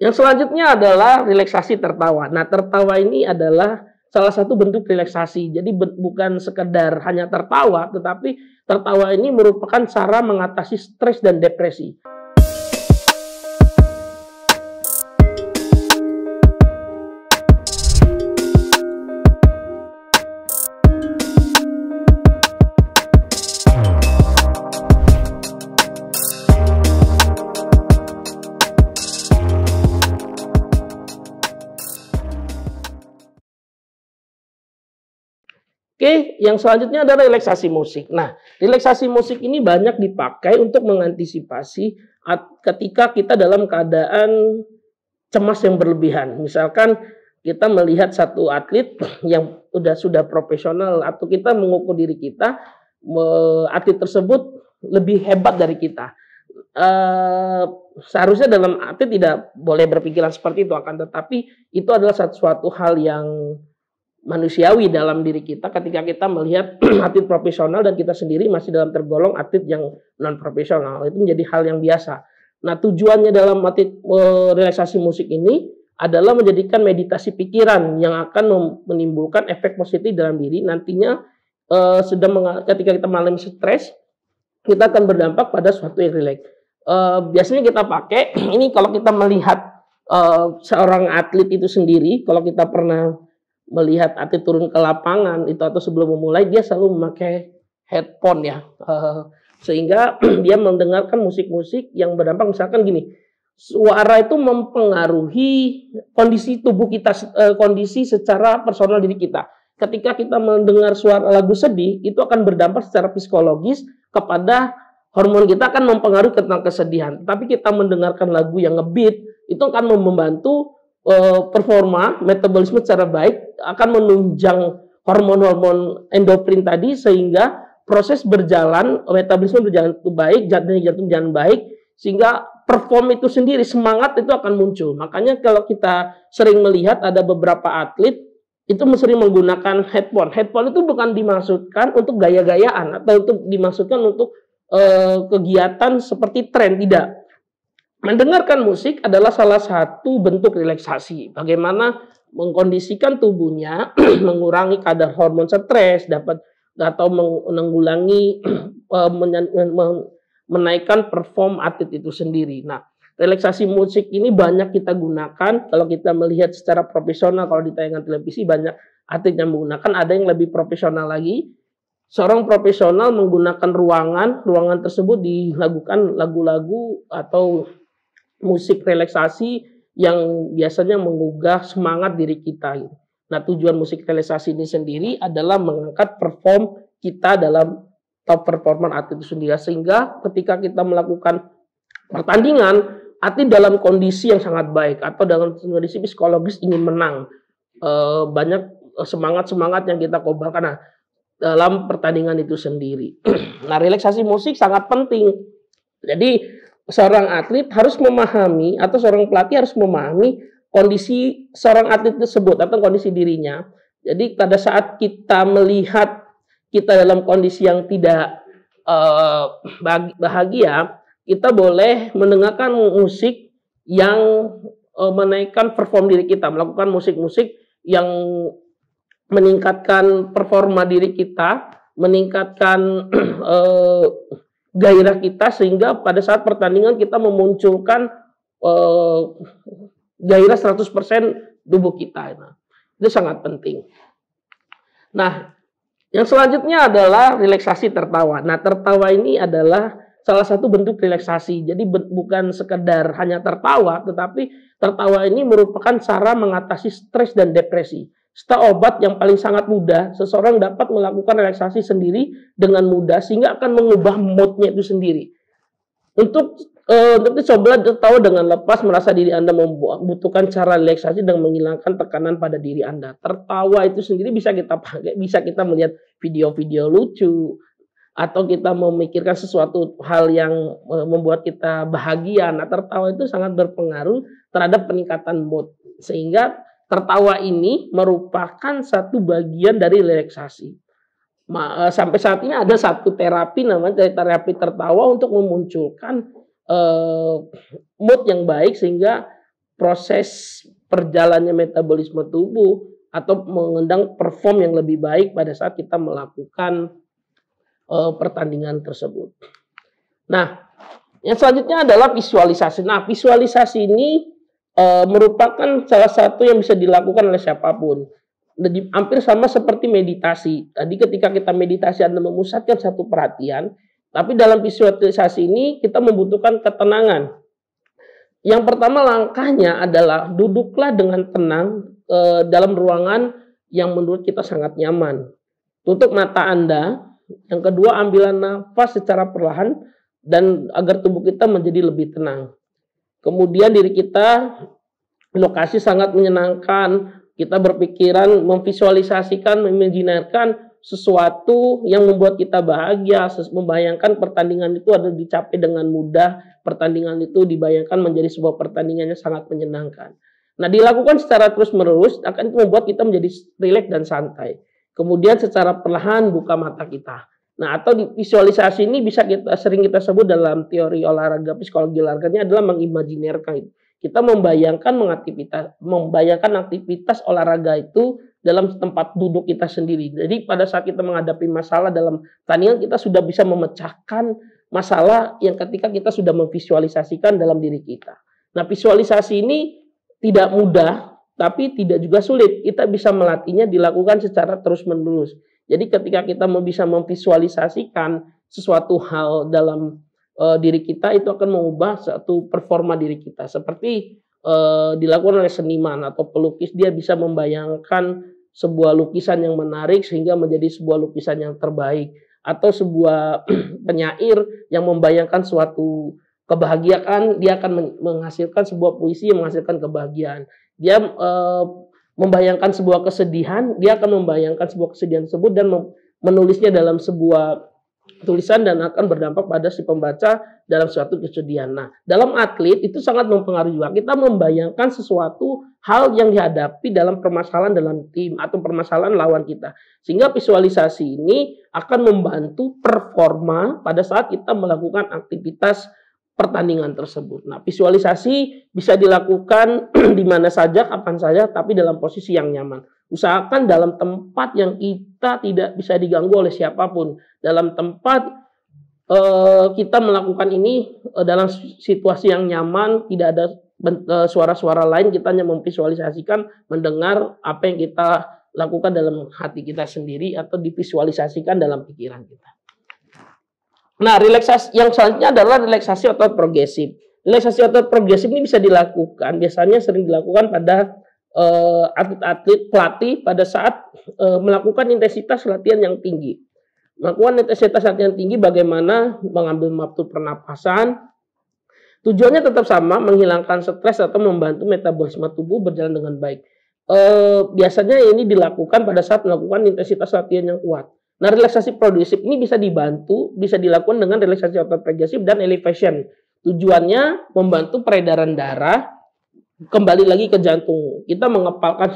Yang selanjutnya adalah relaksasi tertawa. Nah, tertawa ini adalah salah satu bentuk relaksasi. Jadi bukan sekedar hanya tertawa, tetapi tertawa ini merupakan cara mengatasi stres dan depresi. Oke, yang selanjutnya adalah relaksasi musik. Nah, relaksasi musik ini banyak dipakai untuk mengantisipasi ketika kita dalam keadaan cemas yang berlebihan. Misalkan kita melihat satu atlet yang sudah profesional atau kita mengukur diri kita, atlet tersebut lebih hebat dari kita. Seharusnya dalam atlet tidak boleh berpikiran seperti itu, akan tetapi itu adalah suatu hal yang manusiawi dalam diri kita ketika kita melihat atlet profesional dan kita sendiri masih dalam tergolong atlet yang non profesional. Itu menjadi hal yang biasa. Nah, tujuannya dalam relaksasi musik ini adalah menjadikan meditasi pikiran yang akan menimbulkan efek positif dalam diri. Nantinya ketika kita mengalami stres, kita akan berdampak pada suatu yang rileks. Biasanya kita pakai ini kalau kita melihat seorang atlet itu sendiri, kalau kita pernah melihat atlet turun ke lapangan itu atau sebelum memulai, dia selalu memakai headphone ya, sehingga dia mendengarkan musik-musik yang berdampak. Misalkan gini, suara itu mempengaruhi kondisi tubuh kita, kondisi secara personal diri kita. Ketika kita mendengar suara lagu sedih, itu akan berdampak secara psikologis kepada hormon kita, akan mempengaruhi tentang kesedihan. Tapi kita mendengarkan lagu yang ngebeat, itu akan membantu performa metabolisme secara baik, akan menunjang hormon-hormon endorfin tadi, sehingga proses berjalan, metabolisme berjalan itu baik, jantung jalan baik, sehingga perform itu sendiri, semangat itu akan muncul. Makanya kalau kita sering melihat ada beberapa atlet itu sering menggunakan headphone. Headphone itu bukan dimaksudkan untuk gaya-gayaan atau untuk dimaksudkan untuk kegiatan seperti tren, tidak. Mendengarkan musik adalah salah satu bentuk relaksasi. Bagaimana mengkondisikan tubuhnya, mengurangi kadar hormon stres, atau menanggulangi, menaikkan perform atlet itu sendiri. Nah, relaksasi musik ini banyak kita gunakan kalau kita melihat secara profesional. Kalau di tayangan televisi banyak atlet yang menggunakan, ada yang lebih profesional lagi. Seorang profesional menggunakan ruangan tersebut dilakukan lagu-lagu atau musik relaksasi yang biasanya menggugah semangat diri kita. Nah, tujuan musik relaksasi ini sendiri adalah mengangkat perform kita dalam top performance atlet itu sendiri, sehingga ketika kita melakukan pertandingan, atlet dalam kondisi yang sangat baik atau dalam kondisi psikologis ingin menang, banyak semangat yang kita kobarkan dalam pertandingan itu sendiri. Nah, relaksasi musik sangat penting. Jadi seorang atlet harus memahami, atau seorang pelatih harus memahami kondisi seorang atlet tersebut atau kondisi dirinya. Jadi pada saat kita melihat kita dalam kondisi yang tidak bahagia, kita boleh mendengarkan musik yang menaikkan perform diri kita, melakukan musik-musik yang meningkatkan performa diri kita, meningkatkan gairah kita, sehingga pada saat pertandingan kita memunculkan gairah 100% tubuh kita. Nah, itu sangat penting. Nah, yang selanjutnya adalah relaksasi tertawa. Nah, tertawa ini adalah salah satu bentuk relaksasi. Jadi bukan sekedar hanya tertawa, tetapi tertawa ini merupakan cara mengatasi stres dan depresi. Setelah obat yang paling sangat mudah, seseorang dapat melakukan relaksasi sendiri dengan mudah, sehingga akan mengubah moodnya itu sendiri. Untuk coba tertawa dengan lepas, merasa diri Anda membutuhkan cara relaksasi dengan menghilangkan tekanan pada diri Anda. Tertawa itu sendiri bisa kita pakai, bisa kita melihat video-video lucu, atau kita memikirkan sesuatu hal yang membuat kita bahagia. Nah, tertawa itu sangat berpengaruh terhadap peningkatan mood, sehingga tertawa ini merupakan satu bagian dari relaksasi. Sampai saat ini ada satu terapi, namanya terapi tertawa, untuk memunculkan mood yang baik, sehingga proses perjalannya metabolisme tubuh atau mengundang perform yang lebih baik pada saat kita melakukan pertandingan tersebut. Nah, yang selanjutnya adalah visualisasi. Nah, visualisasi ini merupakan salah satu yang bisa dilakukan oleh siapapun. Jadi, hampir sama seperti meditasi. Tadi ketika kita meditasi Anda memusatkan satu perhatian, tapi dalam visualisasi ini kita membutuhkan ketenangan. Yang pertama langkahnya adalah duduklah dengan tenang dalam ruangan yang menurut kita sangat nyaman. Tutup mata Anda. Yang kedua, ambillah nafas secara perlahan dan agar tubuh kita menjadi lebih tenang. Kemudian diri kita lokasi sangat menyenangkan. Kita berpikiran, memvisualisasikan, mengimajinasikan sesuatu yang membuat kita bahagia. Membayangkan pertandingan itu ada dicapai dengan mudah. Pertandingan itu dibayangkan menjadi sebuah pertandingan yang sangat menyenangkan. Nah, dilakukan secara terus-menerus akan membuat kita menjadi rileks dan santai. Kemudian secara perlahan buka mata kita. Nah, atau di visualisasi ini bisa sering kita sebut dalam teori olahraga psikologi olahraganya adalah mengimajinirkan. Kita membayangkan aktivitas olahraga itu dalam tempat duduk kita sendiri. Jadi pada saat kita menghadapi masalah dalam pertandingan, kita sudah bisa memecahkan masalah yang ketika kita sudah memvisualisasikan dalam diri kita. Nah, visualisasi ini tidak mudah, tapi tidak juga sulit. Kita bisa melatihnya, dilakukan secara terus-menerus. Jadi ketika kita bisa memvisualisasikan sesuatu hal dalam diri kita, itu akan mengubah satu performa diri kita. Seperti dilakukan oleh seniman atau pelukis, dia bisa membayangkan sebuah lukisan yang menarik sehingga menjadi sebuah lukisan yang terbaik. Atau sebuah penyair yang membayangkan suatu kebahagiaan, dia akan menghasilkan sebuah puisi yang menghasilkan kebahagiaan. Dia membayangkan sebuah kesedihan, dia akan membayangkan sebuah kesedihan tersebut dan menulisnya dalam sebuah tulisan dan akan berdampak pada si pembaca dalam suatu kesedihan. Nah, dalam atlet itu sangat mempengaruhi juga. Kita membayangkan sesuatu hal yang dihadapi dalam permasalahan dalam tim atau permasalahan lawan kita. Sehingga visualisasi ini akan membantu performa pada saat kita melakukan aktivitas pertandingan tersebut. Nah, visualisasi bisa dilakukan di mana saja, kapan saja, tapi dalam posisi yang nyaman. Usahakan dalam tempat yang kita tidak bisa diganggu oleh siapapun. Dalam tempat kita melakukan ini dalam situasi yang nyaman, tidak ada suara-suara lain, kita hanya memvisualisasikan, mendengar apa yang kita lakukan dalam hati kita sendiri atau divisualisasikan dalam pikiran kita. Nah, relaksasi yang selanjutnya adalah relaksasi otot progresif. Relaksasi otot progresif ini bisa dilakukan, biasanya sering dilakukan pada atlet-atlet pelatih pada saat melakukan intensitas latihan yang tinggi. Melakukan intensitas latihan tinggi bagaimana mengambil waktu pernapasan. Tujuannya tetap sama, menghilangkan stres atau membantu metabolisme tubuh berjalan dengan baik. Biasanya ini dilakukan pada saat melakukan intensitas latihan yang kuat. Nah, relaksasi progresif ini bisa dibantu, bisa dilakukan dengan relaksasi otot progresif dan elevation. Tujuannya membantu peredaran darah kembali lagi ke jantung. Kita mengepalkan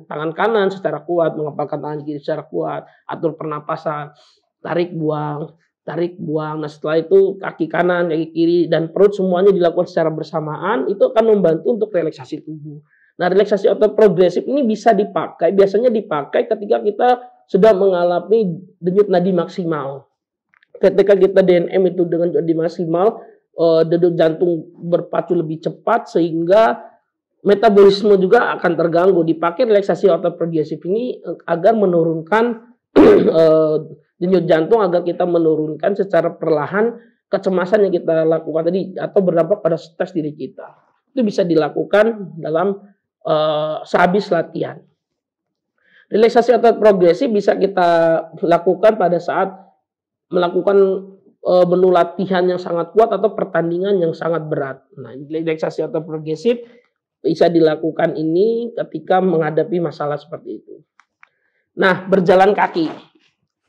tangan kanan secara kuat, mengepalkan tangan kiri secara kuat, atur pernapasan, tarik buang. Nah, setelah itu kaki kanan, kaki kiri, dan perut semuanya dilakukan secara bersamaan. Itu akan membantu untuk relaksasi tubuh. Nah, relaksasi otot progresif ini biasanya dipakai ketika kita sudah mengalami denyut nadi maksimal. Ketika kita DNM itu dengan nadi maksimal, denyut jantung berpacu lebih cepat sehingga metabolisme juga akan terganggu. Dipakai relaksasi otot progresif ini agar menurunkan denyut jantung, agar kita menurunkan secara perlahan kecemasan yang kita lakukan tadi atau berdampak pada stres diri kita. Itu bisa dilakukan dalam sehabis latihan. Relaksasi otot progresif bisa kita lakukan pada saat melakukan menu latihan yang sangat kuat atau pertandingan yang sangat berat. Nah, relaksasi otot progresif bisa dilakukan ini ketika menghadapi masalah seperti itu. Nah, berjalan kaki.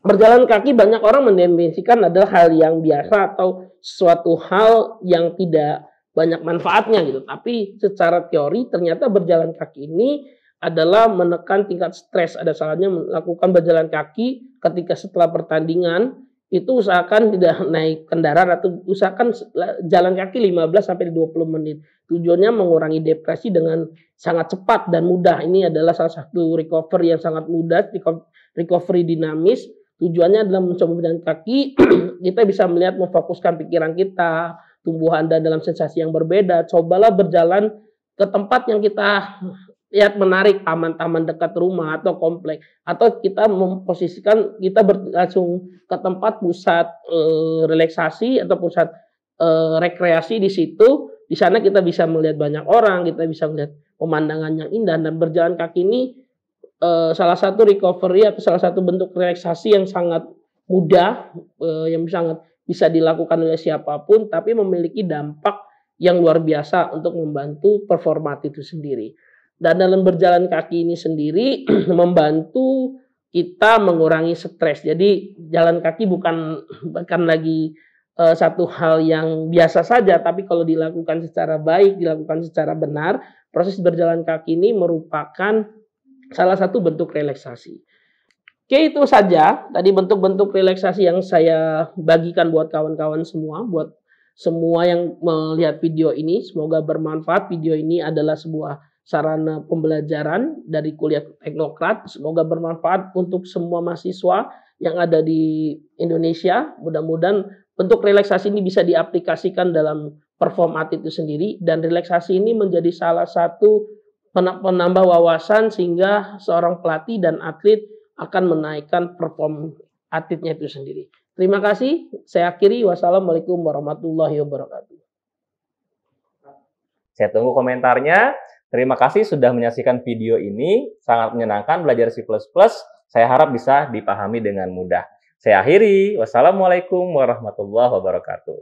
Berjalan kaki banyak orang mendefinisikan adalah hal yang biasa atau suatu hal yang tidak banyak manfaatnya gitu. Tapi secara teori ternyata berjalan kaki ini adalah menekan tingkat stres. Ada salahnya melakukan berjalan kaki ketika setelah pertandingan itu usahakan tidak naik kendaraan atau usahakan jalan kaki 15 sampai 20 menit. Tujuannya mengurangi depresi dengan sangat cepat dan mudah. Ini adalah salah satu recovery yang sangat mudah, recovery dinamis. Tujuannya adalah mencoba berjalan kaki, kita bisa melihat memfokuskan pikiran kita, tumbuh Anda dalam sensasi yang berbeda. Cobalah berjalan ke tempat yang kita lihat menarik, taman-taman dekat rumah atau komplek, atau kita memposisikan kita langsung ke tempat pusat relaksasi atau pusat rekreasi di situ. Di sana kita bisa melihat banyak orang, kita bisa melihat pemandangan yang indah, dan berjalan kaki ini salah satu recovery atau salah satu bentuk relaksasi yang sangat mudah, yang sangat bisa dilakukan oleh siapapun, tapi memiliki dampak yang luar biasa untuk membantu performa itu sendiri. Dan dalam berjalan kaki ini sendiri membantu kita mengurangi stres. Jadi jalan kaki bukan lagi satu hal yang biasa saja, tapi kalau dilakukan secara baik, dilakukan secara benar, proses berjalan kaki ini merupakan salah satu bentuk relaksasi. Oke, itu saja tadi bentuk-bentuk relaksasi yang saya bagikan buat kawan-kawan semua, buat semua yang melihat video ini. Semoga bermanfaat. Video ini adalah sebuah sarana pembelajaran dari kuliah teknokrat. Semoga bermanfaat untuk semua mahasiswa yang ada di Indonesia. Mudah-mudahan bentuk relaksasi ini bisa diaplikasikan dalam perform atlet itu sendiri, dan relaksasi ini menjadi salah satu penambah wawasan sehingga seorang pelatih dan atlet akan menaikkan perform atletnya itu sendiri. Terima kasih. Saya akhiri. Wassalamualaikum warahmatullahi wabarakatuh. Saya tunggu komentarnya. Terima kasih sudah menyaksikan video ini. Sangat menyenangkan belajar C++. Saya harap bisa dipahami dengan mudah. Saya akhiri. Wassalamualaikum warahmatullahi wabarakatuh.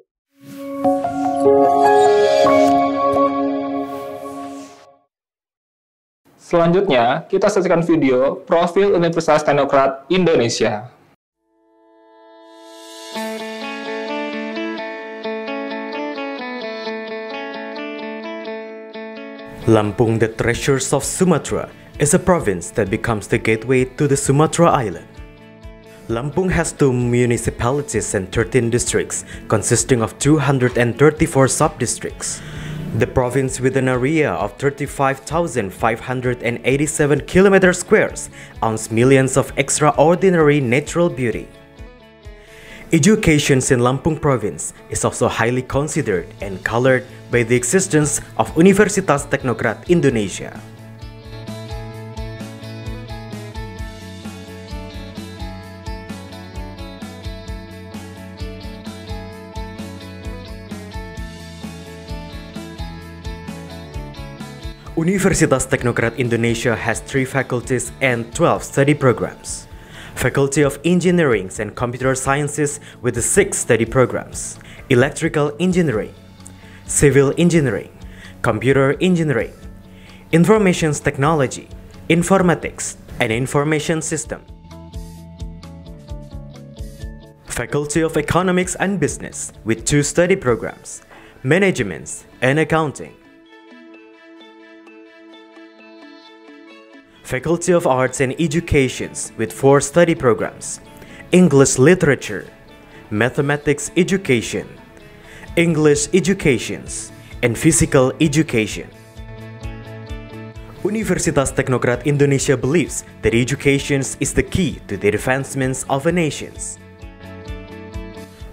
Selanjutnya, kita saksikan video Profil Universitas Teknokrat Indonesia. Lampung, the Treasures of Sumatra, is a province that becomes the gateway to the Sumatra Island. Lampung has 2 municipalities and 13 districts, consisting of 234 sub-districts. The province, with an area of 35,587 km squares, owns millions of extraordinary natural beauty. Education in Lampung province is also highly considered and colored by the existence of Universitas Teknokrat Indonesia. Universitas Teknokrat Indonesia has 3 faculties and 12 study programs. Faculty of Engineering and Computer Sciences with the 6 study programs: Electrical Engineering, Civil Engineering, Computer Engineering, Information Technology, Informatics, and Information System. Faculty of Economics and Business with 2 study programs: Management and Accounting. Faculty of Arts and Educations with 4 study programs: English Literature, Mathematics Education, English Educations, and Physical Education. Universitas Teknokrat Indonesia believes that education is the key to the advancements of a nation.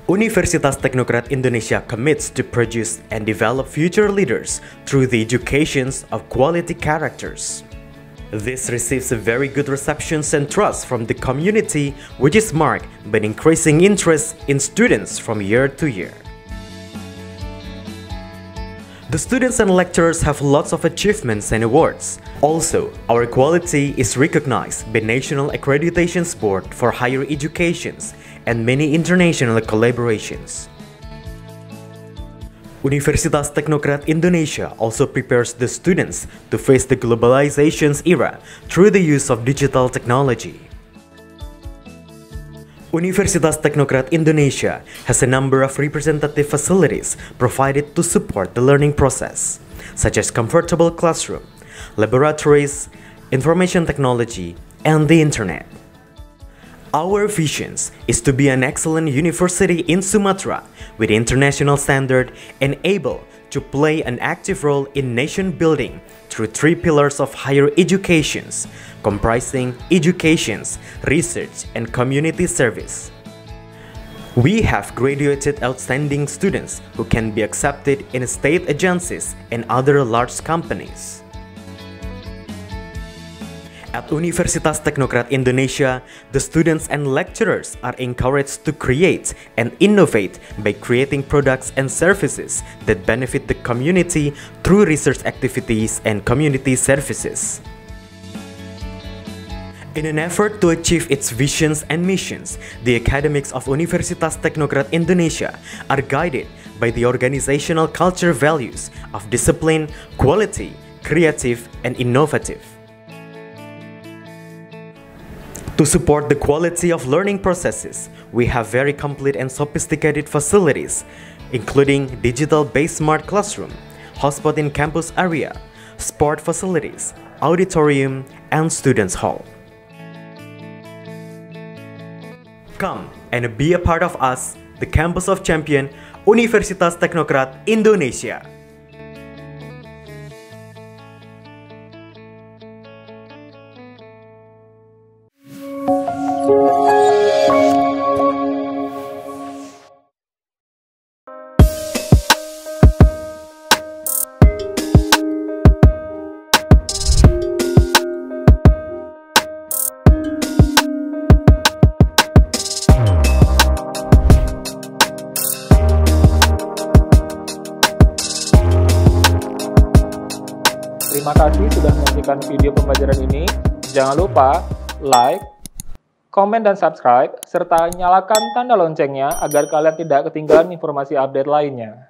Universitas Teknokrat Indonesia commits to produce and develop future leaders through the education of quality characters. This receives a very good reception and trust from the community, which is marked by increasing interest in students from year to year. The students and lecturers have lots of achievements and awards. Also, our quality is recognized by National Accreditation Board for Higher Education and many international collaborations. Universitas Teknokrat Indonesia also prepares the students to face the globalization era through the use of digital technology. Universitas Teknokrat Indonesia has a number of representative facilities provided to support the learning process, such as comfortable classroom, laboratories, information technology, and the internet. Our vision is to be an excellent university in Sumatra with international standard and able to play an active role in nation building through 3 pillars of higher education, comprising education, research, and community service. We have graduated outstanding students who can be accepted in state agencies and other large companies. At Universitas Teknokrat Indonesia, the students and lecturers are encouraged to create and innovate by creating products and services that benefit the community through research activities and community services. In an effort to achieve its visions and missions, the academics of Universitas Teknokrat Indonesia are guided by the organizational culture values of discipline, quality, creative, and innovative. To support the quality of learning processes, we have very complete and sophisticated facilities, including digital-based smart classroom, hotspot in campus area, sport facilities, auditorium, and students' hall. Come and be a part of us, the Campus of Champion, Universitas Teknokrat Indonesia. Terima kasih sudah menyaksikan video pembelajaran ini. Jangan lupa like, komen, dan subscribe, serta nyalakan tanda loncengnya agar kalian tidak ketinggalan informasi update lainnya.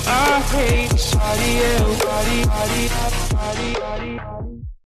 I hate body.